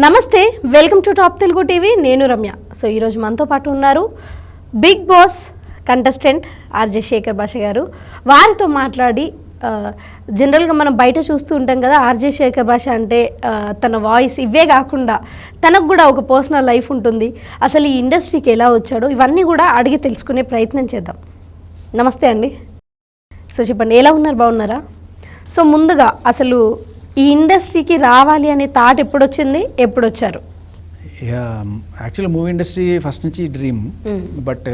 నమస్తే, welcome to top Telugu TV. నేను Ramya. So ఈరోజు మనతో పాటు ఉన్నారు Bigg Boss contestant RJ Shekhar Basha గారు. వారితో మాట్లాడి జనరల్గా మనం బయట చూస్తూ ఉంటాం కదా, ఆర్జే శేఖర్ భాష అంటే తన వాయిస్ ఇవే కాకుండా తనకు కూడా ఒక పర్సనల్ లైఫ్ ఉంటుంది. అసలు ఈ ఇండస్ట్రీకి ఎలా వచ్చాడో ఇవన్నీ కూడా అడిగి తెలుసుకునే ప్రయత్నం చేద్దాం. నమస్తే అండి. సో చెప్పండి, ఎలా ఉన్నారు? బాగున్నారా? సో ముందుగా అసలు ఈ ఇండస్ట్రీకి రావాలి అనే థాట్ ఎప్పుడు వచ్చింది, ఎప్పుడు వచ్చారు? యాక్చువల్లీ మూవీ ఇండస్ట్రీ ఫస్ట్ నుంచి డ్రీమ్, బట్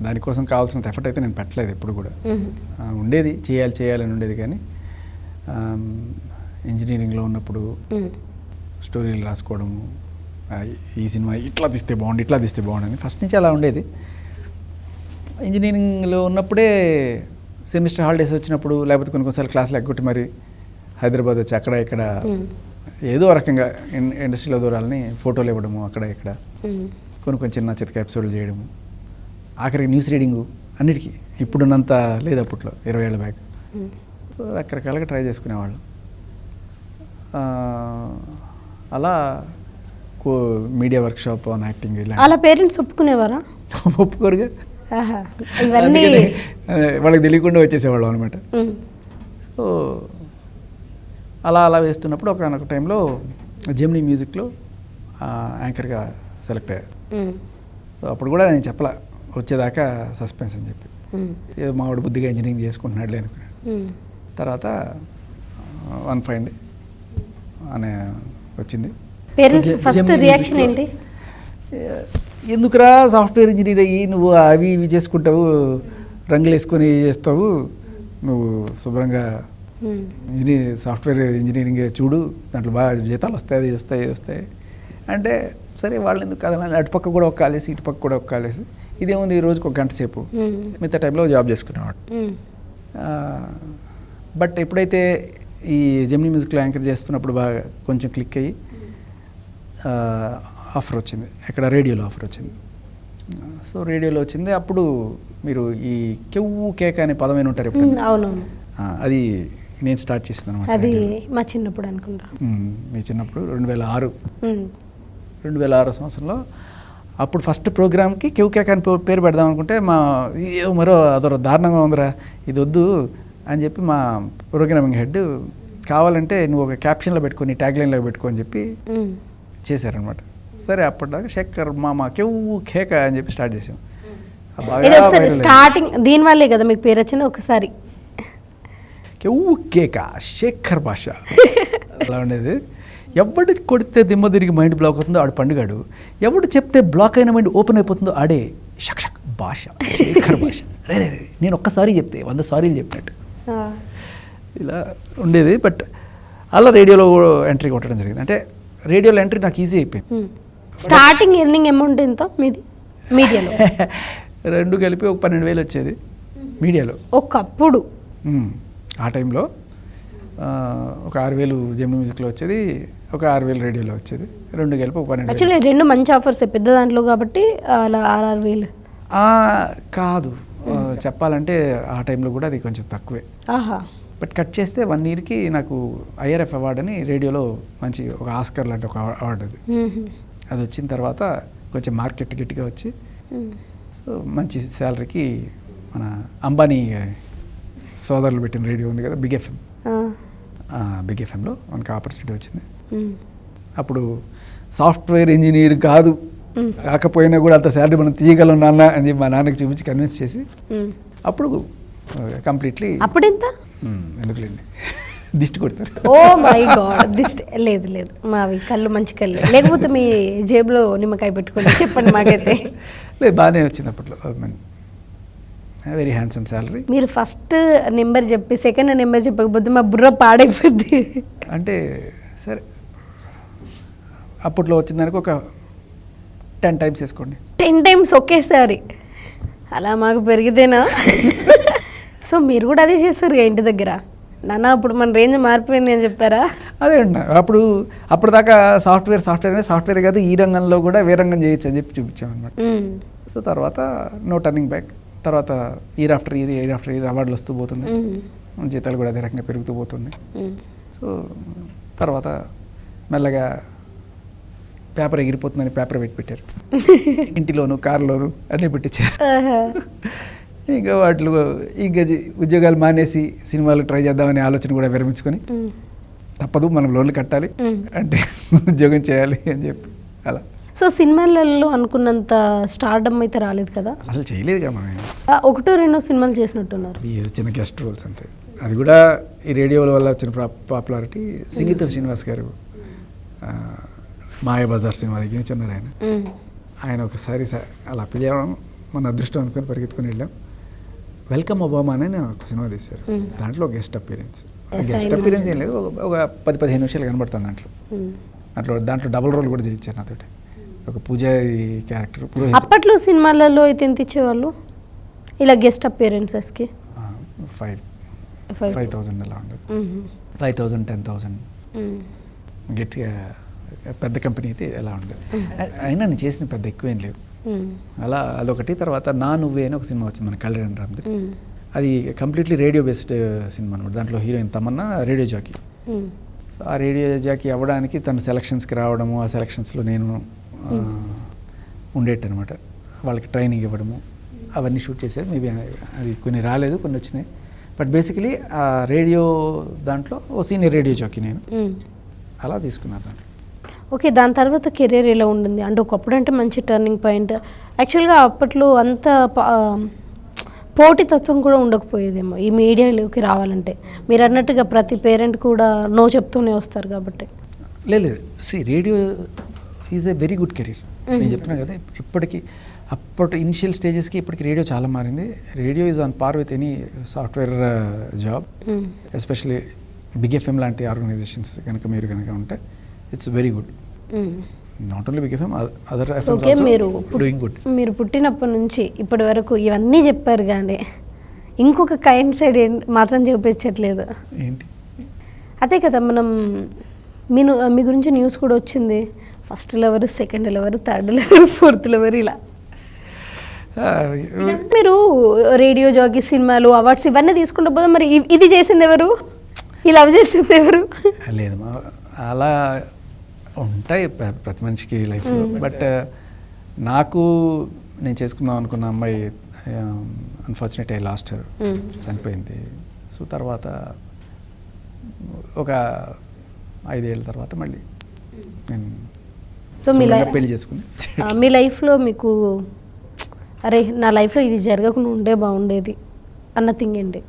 దానికోసం కావాల్సినంత ఎఫర్ట్ అయితే నేను పెట్టలేదు ఎప్పుడు కూడా. ఉండేది చేయాలని ఉండేది, కానీ ఇంజనీరింగ్లో ఉన్నప్పుడు స్టోరీలు రాసుకోవడము, ఈ సినిమా ఇట్లా తీస్తే బాగుండు అని ఫస్ట్ నుంచి అలా ఉండేది. ఇంజనీరింగ్లో ఉన్నప్పుడే సెమిస్టర్ హాలిడేస్ వచ్చినప్పుడు, లేకపోతే కొన్నిసార్లు క్లాసులు ఎగ్గొట్టి మరి హైదరాబాద్ వచ్చి అక్కడ ఇక్కడ ఏదో రకంగా ఇండస్ట్రీలో దూరాలని ఫోటోలు ఇవ్వడము, అక్కడ ఇక్కడ కొన్ని చిన్న చితక ఎపిసోడ్లు చేయడము, ఆఖరికి న్యూస్ రీడింగు, అన్నిటికీ ఇప్పుడున్నంత లేదు అప్పట్లో, 20 ఏళ్ళ బ్యాక్. రకరకాలుగా ట్రై చేసుకునేవాళ్ళు. అలా మీడియా వర్క్షాప్ ఆన్ యాక్టింగ్ ఇలా. అలా పేరెంట్స్ ఒప్పుకునేవారా? ఒప్పుకోరుగా, వాళ్ళకి తెలియకుండా వచ్చేసేవాళ్ళం అనమాట. సో అలా వేస్తున్నప్పుడు ఒకనొక టైంలో జెమినీ మ్యూజిక్లో యాంకర్గా సెలెక్ట్ అయ్యారు. సో అప్పుడు కూడా నేను చెప్పలా, వచ్చేదాకా సస్పెన్స్ అని చెప్పి, ఏదో మావాడు బుద్ధిగా ఇంజనీరింగ్ చేసుకుంటున్నాడులే అనుకున్నాడు. తర్వాత వన్ ఫైండ్ అనే వచ్చింది. పేరెంట్స్ ఫస్ట్ రియాక్షన్ ఏంటి? ఎందుకురా సాఫ్ట్వేర్ ఇంజనీర్ అయ్యి నువ్వు అవి ఇవి చేసుకుంటావు, రంగులు వేసుకొని చేస్తావు, నువ్వు శుభ్రంగా సాఫ్ట్వేర్ ఇంజనీరింగ్ చూడు, దాంట్లో బాగా జీతాలు వస్తాయి అంటే, సరే వాళ్ళు ఎందుకు కదలని అటుపక్క కూడా ఒక కాలేసి ఇటుపక్క కూడా ఒక కాలేసి, ఇదేముంది ఈ రోజుకి 1 గంట సేపు మిగతా టైంలో జాబ్ చేసుకునేవాడు. బట్ ఎప్పుడైతే ఈ జెమినీ మ్యూజిక్లో యాంకర్ చేస్తున్నప్పుడు బాగా కొంచెం క్లిక్ అయ్యి ఆఫర్ వచ్చింది, ఇక్కడ రేడియోలో ఆఫర్ వచ్చింది. సో రేడియోలో వచ్చింది. అప్పుడు మీరు ఈ కెవ్వు కేక అనే పదమైన ఉంటారు ఎప్పుడు? అవునవును. అది నేను స్టార్ట్ చేసింది అనమాట. అది మా చిన్నప్పుడు అనుకుంటా. మీ చిన్నప్పుడు 2006 సంవత్సరంలో అప్పుడు ఫస్ట్ ప్రోగ్రామ్కి కెవ్వు కేక అని పేరు పెడదాం అనుకుంటే, అదొక దారుణంగా ఉందిరా, ఇది వద్దు అని చెప్పి మా ప్రోగ్రామింగ్ హెడ్, కావాలంటే నువ్వు ఒక క్యాప్షన్లో పెట్టుకొని ట్యాగ్లైన్లో పెట్టుకో అని చెప్పి చేశారనమాట. సరే అప్పటిదాకా శేఖర్ మామ కెవ్వు కేక అని చెప్పి స్టార్ట్ చేసాం. స్టార్టింగ్ దీని వల్లే కదా మీకు పేరు వచ్చింది. ఒకసారి కెవ్వు కేక శేఖర్ భాష అలా ఉండేది. ఎవడు కొడితే దిమ్మ తిరిగి మైండ్ బ్లాక్ అవుతుందో ఆడు పండుగాడు, ఎవడు చెప్తే బ్లాక్ అయిన మైండ్ ఓపెన్ అయిపోతుందో ఆడే షక్ షక్ భాష, శేఖర్ భాష. రే నేను ఒక్కసారి చెప్తే 100 సారీలు చెప్పినట్టు ఇలా ఉండేది. బట్ అలా రేడియోలో ఎంట్రీ కొట్టడం జరిగింది. అంటే రేడియోలో ఎంట్రీ నాకు ఈజీ అయిపోయింది. స్టార్టింగ్ ఎర్నింగ్ అమౌంట్ ఎంత మీది మీడియాలో? 2 కలిపి ఒక 12,000 వచ్చేది మీడియాలో ఒకప్పుడు. ఆ టైంలో ఒక 6,000 జెమినీ మ్యూజిక్లో వచ్చేది, ఒక 6,000 రేడియోలో వచ్చేది. 2 కలిపి ఒక 12,000. యాక్చువల్లీ 2 మంచి ఆఫర్స్ పెద్ద దాంట్లో కాబట్టి అలా 6,000 కాదు. చెప్పాలంటే ఆ టైంలో కూడా అది కొంచెం తక్కువే. బట్ కట్ చేస్తే 1 ఇయర్కి నాకు IRF అవార్డు అని రేడియోలో మంచి ఒక ఆస్కర్ లాంటి ఒక అవార్డు అది వచ్చిన తర్వాత కొంచెం మార్కెట్ గట్టిగా వచ్చి, సో మంచి శాలరీకి మన అంబానీ సోదరులు పెట్టిన రేడియో ఉంది కదా, బిగ్ ఎఫ్ఎంలో మనకు ఆపర్చునిటీ వచ్చింది. అప్పుడు సాఫ్ట్వేర్ ఇంజనీర్ కాకపోయినా కూడా అంత శాలరీ మనం తీయగలం నాన్న అని చెప్పి మా నాన్నకి చూపించి కన్విన్స్ చేసి, అప్పుడు కంప్లీట్లీ. అప్పుడు ఎంత? ఎందుకులేండి, దిష్టి కొడతారు. ఓ మై గాడ్, దిష్టి లేదు మావి కళ్ళు మంచి కళ్ళు, లేకపోతే మీ జేబులో నిమ్మకాయ పెట్టుకోండి. చెప్పండి మాకైతే. లేదు, బాగానే వచ్చింది అప్పట్లో. Very handsome salary. మీరు ఫస్ట్ నెంబర్ చెప్పి సెకండ్ నెంబర్ చెప్పకపోతే మా బుర్ర పాడైపోద్ది. అంటే సరే, అప్పట్లో వచ్చిందానికి ఒక 10 టైమ్స్ వేసుకోండి. 10 టైమ్స్ ఒకేసారి అలా మాకు పెరిగితేనా? సో మీరు కూడా అదే చేస్తారు ఇంటి దగ్గర, నాన్న అప్పుడు మన రేంజ్ మారిపోయింది అని చెప్పారా? అదే ఉన్నా. అప్పుడు దాకా సాఫ్ట్వేర్ కాదు, ఈ రంగంలో కూడా వేరే రంగం చేయొచ్చు అని చెప్పి చూపించామన్నమాట. సో తర్వాత నో టర్నింగ్ బ్యాక్. తర్వాత ఇయర్ ఆఫ్టర్ ఇయర్ అవార్డులు వస్తూ పోతుంది, జీతాలు కూడా అదే రకంగా పెరుగుతూ పోతుంది. సో తర్వాత మెల్లగా పేపర్ ఎగిరిపోతుందని పేపర్ పెట్టారు. ఇంటిలోను కారులోను అన్నీ పెట్టించారు. ఇంకా వాటిలో ఇంకా ఉద్యోగాలు మానేసి సినిమాలు ట్రై చేద్దామనే ఆలోచన కూడా విరమించుకొని తప్పదు మనం లోన్లు కట్టాలి అంటే ఉద్యోగం చేయాలి అని చెప్పి అలా. సో సినిమాలలో అనుకున్నంత స్టార్డమ్ అయితే రాలేదు కదా? అసలు చేయలేదు కదా మనం. 1-2 సినిమాలు చేసినట్టున్నారు. ఏదో చిన్న గెస్ట్ రోల్స్ అంతే. అది కూడా ఈ రేడియోల వల్ల వచ్చిన పాపులారిటీ. సంగీత శ్రీనివాస్ గారు మాయాబజార్ సినిమా దగ్గర నుంచి ఉన్నారు ఆయన ఒకసారి అలా పిలవడం మన అదృష్టం అనుకుని పరిగెత్తుకుని వెళ్ళాం. వెల్కమ్ ఒబామా అని ఒక సినిమా తీశారు. దాంట్లో గెస్ట్ అపీరెన్స్ ఏం లేదు, ఒక 10-15 నిమిషాలు కనబడుతుంది దాంట్లో డబుల్ రోల్ కూడా చేయించారు నాతోటి. ఒక పూజారి క్యారెక్టర్. అప్పట్లో సినిమాలలో అయితే ఎంత ఇచ్చేవాళ్ళు ఇలా గెస్ట్ అపీరెన్సెస్కి? 5,000 అలా ఉండదు. 5,000, 10,000 గట్టిగా. పెద్ద కంపెనీ అయితే ఎలా ఉండదు. అయినా నేను చేసిన పెద్ద ఎక్కువేం లేవు అలా. అదొకటి. తర్వాత నా నువ్వే అని ఒక సినిమా వచ్చింది మన కళ్యాణ్ రామ్ది. అది కంప్లీట్లీ రేడియో బేస్డ్ సినిమా అనమాట. దాంట్లో heroine Tamannaah radio jockey. So ఆ రేడియో జాకీ అవ్వడానికి తను సెలక్షన్స్కి రావడము, ఆ సెలక్షన్స్లో నేను ఉండేట్టు అనమాట. వాళ్ళకి ట్రైనింగ్ ఇవ్వడము అవన్నీ షూట్ చేశారు. మేబీ అది కొన్ని రాలేదు, కొన్ని వచ్చినాయి. బట్ బేసికలీ ఆ రేడియో దాంట్లో ఓ సీనియర్ రేడియో జాకీ నేను అలా తీసుకున్నాను దాంట్లో. ఓకే, దాని తర్వాత కెరీర్ ఎలా ఉండింది? అంటే ఒకప్పుడు అంటే మంచి టర్నింగ్ పాయింట్. యాక్చువల్గా అప్పట్లో అంత పోటీతత్వం కూడా ఉండకపోయేదేమో ఈ మీడియాలోకి రావాలంటే. మీరు అన్నట్టుగా ప్రతి పేరెంట్ కూడా నో చెప్తూనే వస్తారు కాబట్టి. లేదు, radio is a very good career. నేను చెప్పినా కదా, ఇప్పటికీ అప్పటి ఇనిషియల్ స్టేజెస్కి ఇప్పటికి రేడియో చాలా మారింది. Radio is on par with any software job, especially big FM లాంటి ఆర్గనైజేషన్స్ కనుక మీరు కనుక ఉంటే it's very good. Not only big FM, other FMs also doing good. మీరు పుట్టినప్పటి నుంచి ఇప్పటి వరకు ఇవన్నీ చెప్పారు కానీ ఇంకొక కైండ్ సైడ్ మాత్రం చూపించట్లేదు. ఏంటి? అదే కదా, మనం మీ గురించి న్యూస్ కూడా వచ్చింది. First lover, second lover, third lover, fourth lover ఇలా. మీరు రేడియో జాకీ, సినిమాలు, అవార్డ్స్ ఇవన్నీ తీసుకుంటూ పోతే మరి ఇది చేసింది ఎవరు? ఈ లవ్ చేసింది ఎవరు? లేదు, అలా ఉంటాయి ప్రతి మనిషికి లైఫ్లో. బట్ నాకు నేను చేసుకుందాం అనుకున్న అమ్మాయి అన్ఫార్చునేట్ అయ్యి లాస్ట్ ఇయర్ చనిపోయింది. సో తర్వాత ఒక 5 ఏళ్ళ తర్వాత మళ్ళీ నేను పెళ్లి చేసుకుని. మీ లైఫ్లో మీకు అరే నా లైఫ్లో ఇది జరగకుండా ఉండే బాగుండేది అన్న థింగ్ ఏంటి?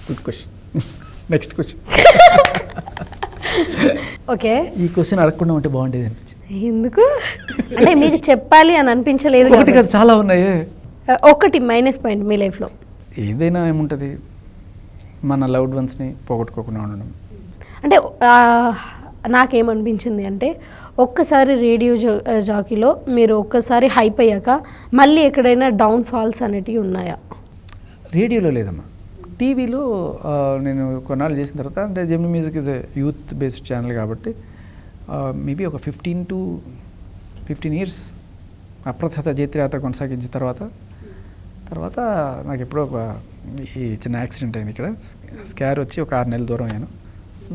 Good question. Next question. Okay, ఈ క్వశ్చన్ అడగకుండా ఉంటే బాగుండేది అనిపించింది. ఎందుకు అంటే మీకు చెప్పాలి అని అనిపించలేదు? ఒకటి కదా, చాలా ఉన్నాయి. ఒకటి మైనస్ పాయింట్ మీ లైఫ్లో ఏదైనా ఏముంటుంది, మన లవ్డ్ వన్స్ని పోగొట్టుకోకుండా ఉండడం. అంటే నాకేమనిపించింది అంటే ఒక్కసారి రేడియో జాకీలో మీరు ఒక్కసారి హైప్ అయ్యాక మళ్ళీ ఎక్కడైనా డౌన్ ఫాల్స్ అనేటివి ఉన్నాయా? రేడియోలో లేదమ్మా, టీవీలో నేను కొన్నాళ్ళు చేసిన తర్వాత, అంటే Gemini music is a youth based channel కాబట్టి మేబీ ఒక 15 to 15 years అప్రథత జైత్రయాత్ర కొనసాగించిన తర్వాత నాకు ఎప్పుడో ఈ చిన్న యాక్సిడెంట్ అయింది. ఇక్కడ స్కార్ వచ్చి ఒక 6 నెలలు దూరం అయ్యాను.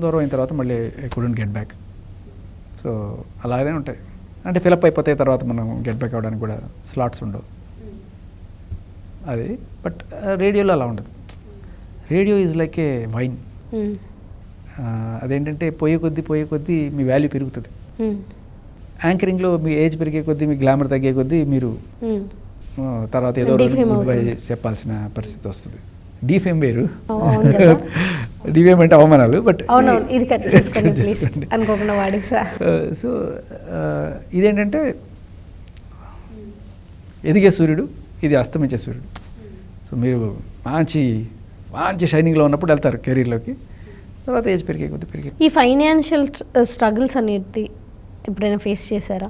దూరం అయిన తర్వాత మళ్ళీ I couldn't get back. So అలాగే ఉంటాయి, అంటే ఫిలప్ అయిపోతాయి. తర్వాత మనం గెట్ బ్యాక్ అవ్వడానికి కూడా స్లాట్స్ ఉండవు అది. బట్ రేడియోలో అలా ఉండదు. Radio is like A wine. అదేంటంటే పోయే కొద్దీ మీ వాల్యూ పెరుగుతుంది. యాంకరింగ్లో మీ ఏజ్ పెరిగే కొద్దీ, మీ గ్లామర్ తగ్గే కొద్దీ మీరు తర్వాత ఏదో చెప్పాల్సిన పరిస్థితి వస్తుంది. డీఫేమ్ వేరు, డీఫేమ్ అంటే అవమానాలు. బట్ సో ఇదేంటంటే ఎదిగే సూర్యుడు, ఇది అస్తమించే సూర్యుడు. సో మీరు మంచి షైనింగ్లో ఉన్నప్పుడు వెళ్తారు కెరీర్లోకి, తర్వాత ఏజ్ పెరిగే కొద్ది ఈ ఫైనాన్షియల్ స్ట్రగుల్స్ అనేది ఎప్పుడైనా ఫేస్ చేశారా?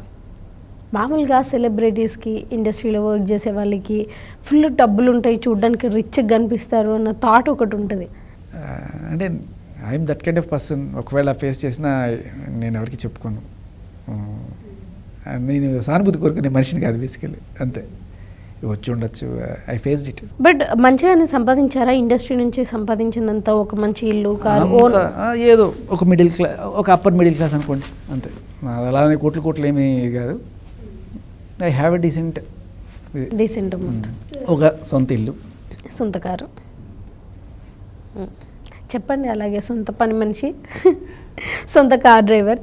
మామూలుగా సెలబ్రిటీస్కి, ఇండస్ట్రీలో వర్క్ చేసే వాళ్ళకి ఫుల్ డబ్బులు ఉంటాయి, చూడడానికి రిచ్గా కనిపిస్తారు అన్న థాట్ ఒకటి ఉంటుంది. అంటే I'm that kind of person. ఒకవేళ ఫేస్ చేసినా నేను ఎవరికి చెప్పుకోను. నేను సానుభూతి కోరుకునే మనిషిని కాదు బేసికల్లీ, అంతే. వచ్చి ఉండొచ్చు. I faced it. బట్ మంచిగానే సంపాదించారా? ఇండస్ట్రీ నుంచి సంపాదించిందంత ఒక మంచి ఇల్లు, కారు, ఏదో ఒక మిడిల్ క్లాస్, ఒక అప్పర్ మిడిల్ క్లాస్ అనుకోండి అంతే. అలానే కోట్లు ఏమీ కాదు. ఐ హ్యావ్ ఎ డీసెంట్ ఒక సొంత ఇల్లు, సొంత కారు. చెప్పండి. అలాగే సొంత పని మనిషి, సొంత car driver.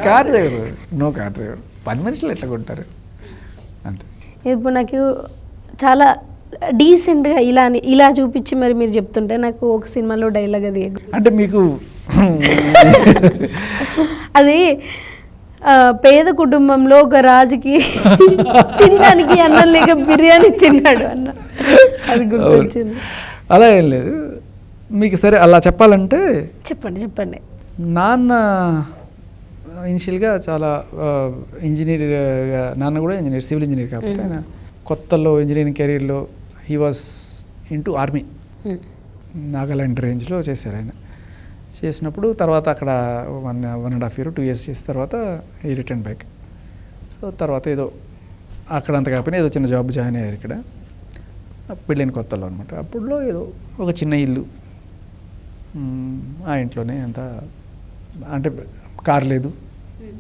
Car driver no car driver. పని మనుషులు ఎట్లా కొంటారు అంతే. ఇప్పుడు నాకు చాలా డీసెంట్గా ఇలా చూపించి మరి మీరు చెప్తుంటే నాకు ఒక సినిమాలో డైలాగ్ అది అంటే మీకు అది పేద కుటుంబంలో ఒక రాజుకి తినడానికి అన్నం లేక బిర్యానీ తిన్నాడు అన్న, అది గుర్తొచ్చింది. అలా ఏం లేదు మీకు. సరే అలా చెప్పాలంటే చెప్పండి. నాన్న ఇనిషియల్గా చాలా ఇంజనీర్గా, నాన్న కూడా ఇంజనీర్, సివిల్ ఇంజనీర్. కాబట్టి ఆయన కొత్తలో ఇంజనీరింగ్ కెరీర్లో he was into army, Nagaland రేంజ్లో చేశారు ఆయన. చేసినప్పుడు తర్వాత అక్కడ 1.5 year 2 years చేసిన తర్వాత ఈ రిటర్న్ బ్యాక్. సో తర్వాత ఏదో అక్కడ అంత కాకపోయినా ఏదో చిన్న జాబ్ జాయిన్ అయ్యారు ఇక్కడ పెళ్ళైన కొత్తలో అనమాట. అప్పుడులో ఏదో ఒక చిన్న ఇల్లు, ఆ ఇంట్లోనే అంత, అంటే కార్ లేదు,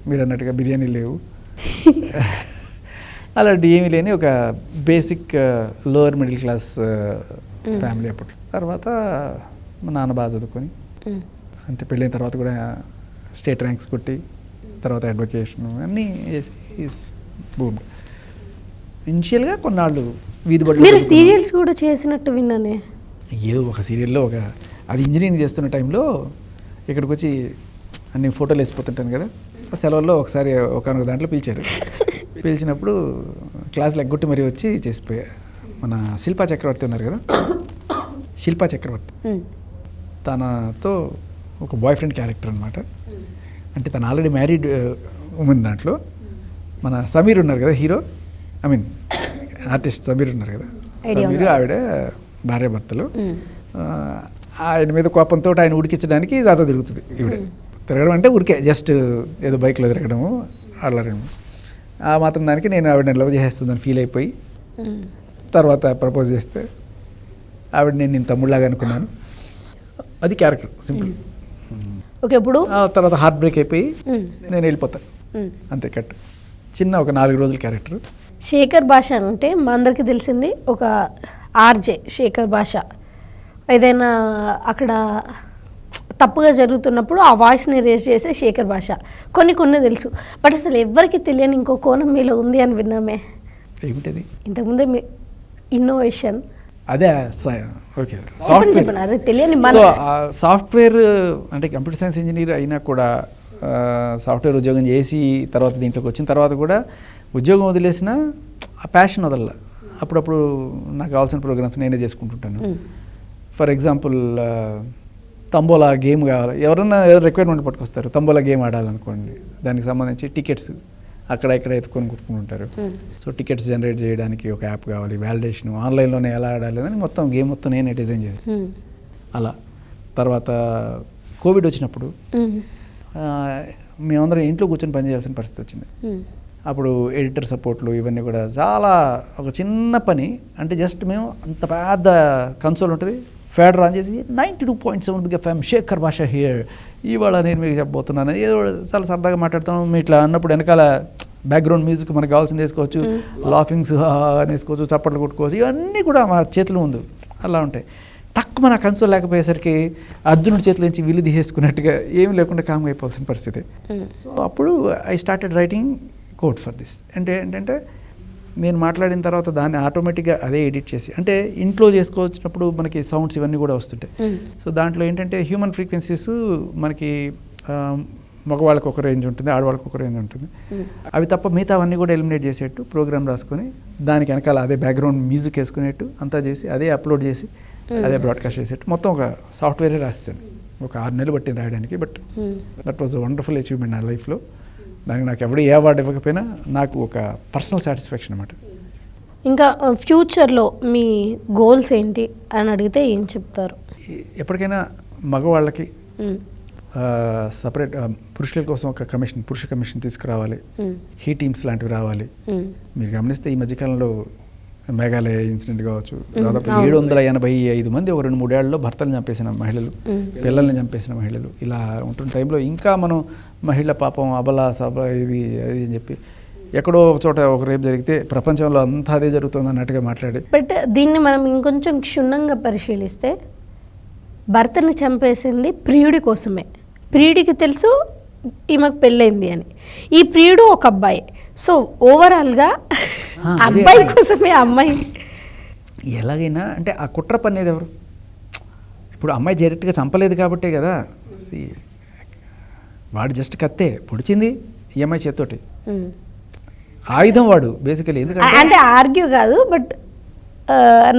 మీరు అన్నట్టుగా బిర్యానీ లేవు, అలాంటి ఏమీ లేని ఒక basic lower middle class family అప్పుడు. తర్వాత మా నాన్న బాగా చదువుకొని, అంటే పెళ్ళైన తర్వాత కూడా స్టేట్ ర్యాంక్స్ కొట్టి, తర్వాత అడ్వకేషన్ అన్నీ చేసి భూమి. ఇనిషియల్గా కొన్నాళ్ళు వీధి బట్టి మీరు సీరియల్స్ కూడా చేసినట్టు విన్నానే. ఏదో ఒక సీరియల్లో ఒక, అది ఇంజనీరింగ్ చేస్తున్న టైంలో ఇక్కడికి వచ్చి అన్ని ఫోటోలు వేసిపోతుంటాను కదా, ఆ సెలవుల్లో ఒకసారి ఒకనొక దాంట్లో పిలిచారు. పిలిచినప్పుడు క్లాసులు ఎగ్గొట్టి మరీ వచ్చి చేసిపోయా. మన శిల్పా చక్రవర్తి ఉన్నారు కదా, శిల్పా చక్రవర్తి, తనతో ఒక బాయ్ ఫ్రెండ్ క్యారెక్టర్ అనమాట. అంటే తను ఆల్రెడీ మ్యారీడ్ ఉమెన్. దాంట్లో మన సమీర్ ఉన్నారు కదా hero, I mean artist Sameer ఉన్నారు కదా, సమీర్ ఆవిడ భార్యాభర్తలు. ఆయన మీద కోపంతో ఆయన ఉడికించడానికి దాంతో తిరుగుతుంది ఈవిడ. తిరగడం అంటే ఉరికే జస్ట్ ఏదో బైక్లో తిరగడము అల్లరడము. ఆ మాత్రం దానికి నేను ఆవిడని లవ్ చేసేస్తుందని ఫీల్ అయిపోయి తర్వాత ప్రపోజ్ చేస్తే ఆవిడ నేను తమ్ముళ్ళలాగా అనుకున్నాను. అది క్యారెక్టర్ సింపుల్. ఓకే. ఇప్పుడు తర్వాత హార్ట్ బ్రేక్ అయిపోయి నేను వెళ్ళిపోతాను అంతే. కట్ చిన్న ఒక 4 రోజుల క్యారెక్టర్. శేఖర్ భాష అంటే మా అందరికీ తెలిసింది ఒక ఆర్జే శేఖర్ భాష. ఏదైనా అక్కడ తప్పుగా జరుగుతున్నప్పుడు ఆ వాయిస్ని రేస్ చేసే శేఖర్ భాష. కొన్ని తెలుసు, బట్ అసలు ఎవరికి తెలియని ఇంకో కోణం మీలో ఉంది అని విన్నామే. ఏమిటది? ఇంతకుముందే మీ ఇన్నోవేషన్. అదే ఓకే. చెప్పండి. తెలియని సాఫ్ట్వేర్ అంటే కంప్యూటర్ సైన్స్ ఇంజనీర్ అయినా కూడా సాఫ్ట్వేర్ ఉద్యోగం చేసి తర్వాత దీంట్లోకి వచ్చిన తర్వాత కూడా ఉద్యోగం వదిలేసిన ఆ ప్యాషన్ వదల. అప్పుడప్పుడు నాకు కావాల్సిన ప్రోగ్రామ్స్ నేనే చేసుకుంటుంటాను. ఫర్ ఎగ్జాంపుల్ తంబోలా గేమ్ కావాలి, ఎవరన్నా రిక్వైర్మెంట్ పట్టుకొస్తారు, తంబోలా గేమ్ ఆడాలనుకోండి, దానికి సంబంధించి టికెట్స్ అక్కడ ఇక్కడ ఎత్తుకొని కుట్టుకుంటుంటారు. సో టికెట్స్ జనరేట్ చేయడానికి ఒక యాప్ కావాలి, వ్యాలిడేషన్ ఆన్లైన్లోనే ఎలా ఆడాలి అని మొత్తం గేమ్ మొత్తం నేనే డిజైన్ చేశాను. అలా తర్వాత కోవిడ్ వచ్చినప్పుడు మేమందరం ఇంట్లో కూర్చొని పనిచేయాల్సిన పరిస్థితి వచ్చింది. అప్పుడు ఎడిటర్ సపోర్ట్లు ఇవన్నీ కూడా చాలా ఒక చిన్న పని. అంటే జస్ట్ మేము అంత పెద్ద కన్సోల్ ఉంటుంది, ఫేడర్ ఆన్ చేసి 92.7 బిగ్ ఎఫ్ఎం శేఖర్ భాష హియర్, ఇవాళ నేను మీకు చెప్పబోతున్నాను, ఏదో చాలా సరదాగా మాట్లాడతాం. మీ ఇట్లా అన్నప్పుడు వెనకాల బ్యాక్గ్రౌండ్ మ్యూజిక్ మనకు కావాల్సింది వేసుకోవచ్చు, లాఫింగ్స్ అని వేసుకోవచ్చు, చప్పట్లు కొట్టుకోవచ్చు, ఇవన్నీ కూడా మా చేతిలో ఉంది. అలా ఉంటాయి. టక్ మన కన్సోల్ లేకపోయేసరికి అర్జునుడి చేతిలో నుంచి విల్లు తీసేసుకున్నట్టుగా ఏమి లేకుండా కామ్గా అయిపోవాల్సిన పరిస్థితి. సో అప్పుడు I started writing code for this. అంటే ఏంటంటే నేను మాట్లాడిన తర్వాత దాన్ని ఆటోమేటిక్గా అదే ఎడిట్ చేసి, అంటే ఇంట్లో చేసుకోవచ్చినప్పుడు మనకి సౌండ్స్ ఇవన్నీ కూడా వస్తుంటాయి. సో దాంట్లో ఏంటంటే హ్యూమన్ ఫ్రీక్వెన్సీస్ మనకి మగవాళ్ళకి ఒక రేంజ్ ఉంటుంది, ఆడవాళ్ళకి ఒక రేంజ్ ఉంటుంది. అవి తప్ప మిగతా అవన్నీ కూడా ఎలిమినేట్ చేసేట్టు ప్రోగ్రామ్ రాసుకొని దానికి వెనకాల అదే బ్యాక్గ్రౌండ్ మ్యూజిక్ వేసుకునేట్టు అంతా చేసి అదే అప్లోడ్ చేసి అదే బ్రాడ్కాస్ట్ చేసేట్టు మొత్తం ఒక సాఫ్ట్వేరే రాసేసాను. ఒక 6 నెలలు పట్టింది రాయడానికి. But that was a wonderful achievement నా లైఫ్లో. దానికి నాకు ఎవరు ఏ అవార్డు ఇవ్వకపోయినా నాకు ఒక పర్సనల్ సాటిస్ఫాక్షన్ అన్నమాట. ఇంకా ఫ్యూచర్లో మీ గోల్స్ ఏంటి అని అడిగితే ఏం చెప్తారు? ఎప్పటికైనా మగవాళ్ళకి సపరేట్ పురుషుల కోసం ఒక పురుష కమిషన్ తీసుకురావాలి, హీ టీమ్స్ లాంటివి రావాలి. మీరు గమనిస్తే ఈ మధ్యకాలంలో మేఘాలయ ఇన్సిడెంట్ కావచ్చు, దాదాపు 785 మంది ఒక 2-3 ఏళ్లలో భర్తలను చంపేసిన మహిళలు, పిల్లల్ని చంపేసిన మహిళలు, ఇలా ఉంటున్న టైంలో ఇంకా మనం మహిళ పాపం అబల సభ ఇది అది అని చెప్పి ఎక్కడో ఒక చోట ఒక రేపు జరిగితే ప్రపంచంలో అంతా అదే జరుగుతుంది అన్నట్టుగా మాట్లాడి. బట్ దీన్ని మనం ఇంకొంచెం క్షుణ్ణంగా పరిశీలిస్తే భర్తను చంపేసింది ప్రియుడి కోసమే. ప్రియుడికి తెలుసు ఈమెకు పెళ్ళైంది అని. ఈ ప్రియుడు ఒక అబ్బాయి. సో ఓవరాల్గా అబ్బాయి కోసమే అమ్మాయి. ఎలాగైనా అంటే ఆ కుట్ర పనేది ఎవరు? ఇప్పుడు అమ్మాయి డైరెక్ట్గా చంపలేదు కాబట్టే కదా. వాడు జస్ట్ కత్తే పొడిచింది ఈ అమ్మాయి చేత్తోటి, ఆయుధం వాడు బేసికలీ. ఎందుకంటే అంటే ఆర్గ్యూ కాదు, బట్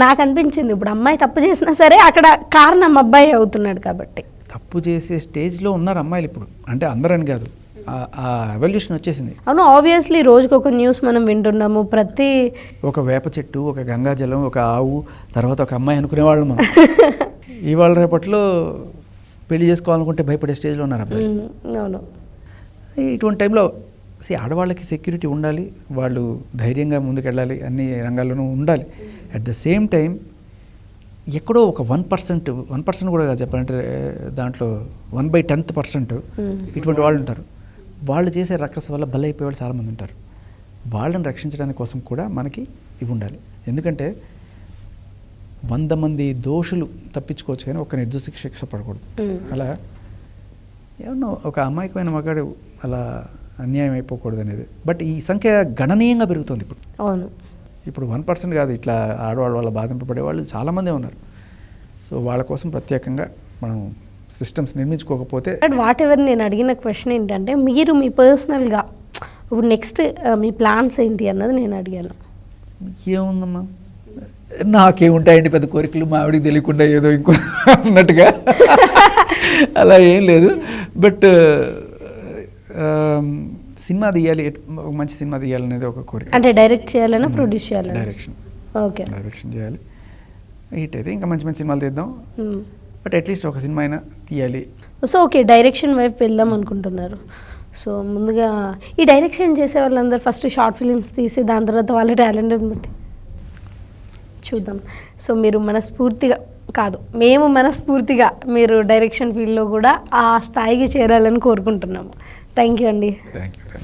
నాకు అనిపించింది ఇప్పుడు అమ్మాయి తప్పు చేసినా సరే అక్కడ కారణం అబ్బాయి అవుతున్నాడు కాబట్టి. తప్పు చేసే స్టేజ్లో ఉన్నారు అమ్మాయిలు ఇప్పుడు, అంటే అందరని కాదు, ఆ ఎవల్యూషన్ వచ్చేసింది. అవును, ఆబ్వియస్లీ రోజుకి ఒక న్యూస్ మనం వింటున్నాము. ప్రతి ఒక వేప చెట్టు, ఒక గంగాజలం, ఒక ఆవు, తర్వాత ఒక అమ్మాయి అనుకునేవాళ్ళం మనం. ఇవాళ రేపట్లో పెళ్లి చేసుకోవాలనుకుంటే భయపడే స్టేజ్లో ఉన్నారు అబ్బాయి. అవును, ఇటువంటి టైంలో ఆడవాళ్ళకి సెక్యూరిటీ ఉండాలి, వాళ్ళు ధైర్యంగా ముందుకెళ్ళాలి, అన్ని రంగాల్లోనూ ఉండాలి. అట్ ద సేమ్ టైం ఎక్కడో ఒక 1% కూడా కాదు చెప్పాలంటే, దాంట్లో 1/10% ఇటువంటి వాళ్ళు ఉంటారు. వాళ్ళు చేసే రక్కస్ వల్ల బలైపోయే వాళ్ళు చాలామంది ఉంటారు. వాళ్ళని రక్షించడానికి కోసం కూడా మనకి ఇవి ఉండాలి. ఎందుకంటే 100 మంది దోషులు తప్పించుకోవచ్చు కానీ ఒక నిర్దోషికి శిక్ష పడకూడదు. అలా ఏమన్నా ఒక అమాయకమైన మగాడు అలా అన్యాయం అయిపోకూడదు అనేది. బట్ ఈ సంఖ్య గణనీయంగా పెరుగుతుంది ఇప్పుడు. అవును, ఇప్పుడు 1% కాదు, ఇట్లా ఆడవాళ్ళ వల్ల బాధింపబడే వాళ్ళు చాలామంది ఉన్నారు. సో వాళ్ళ కోసం ప్రత్యేకంగా మనం సిస్టమ్స్ నిర్మించుకోకపోతే. బట్ వాట్ ఎవర్ నేను అడిగిన క్వశ్చన్ ఏంటంటే మీరు మీ పర్సనల్గా ఇప్పుడు నెక్స్ట్ మీ ప్లాన్స్ ఏంటి అన్నది నేను అడిగాను. ఏముందమ్మా, నాకేముంటాయండి పెద్ద కోరికలు, మా ఆవిడికి తెలియకుండా ఏదో ఇంకో అన్నట్టుగా అలా ఏం లేదు. బట్ సినిమా తీయాలి, మంచి సినిమా తీయాలనేది ఒక కోరిక. అంటే డైరెక్ట్ చేయాలన్నా ప్రొడ్యూస్ చేయాలి? డైరెక్షన్ చేయాలి. హిట్ అయితే ఇంకా మంచి మంచి సినిమాలు తీద్దాం. బట్ అట్లీస్ట్ ఒక సినిమా అయినా తీయాలి. సో ఓకే, డైరెక్షన్ వైపు వెళ్దాం అనుకుంటున్నారు. సో ముందుగా ఈ డైరెక్షన్ చేసే వాళ్ళందరూ ఫస్ట్ షార్ట్ ఫిలిమ్స్ తీసి దాని తర్వాత వాళ్ళ టాలెంట్ని బట్టి చూద్దాం. సో మీరు మనస్ఫూర్తిగా కాదు, మేము మనస్ఫూర్తిగా మీరు డైరెక్షన్ ఫీల్డ్లో కూడా ఆ స్థాయికి చేరాలని కోరుకుంటున్నాము. థ్యాంక్ యూ అండి. Thank you.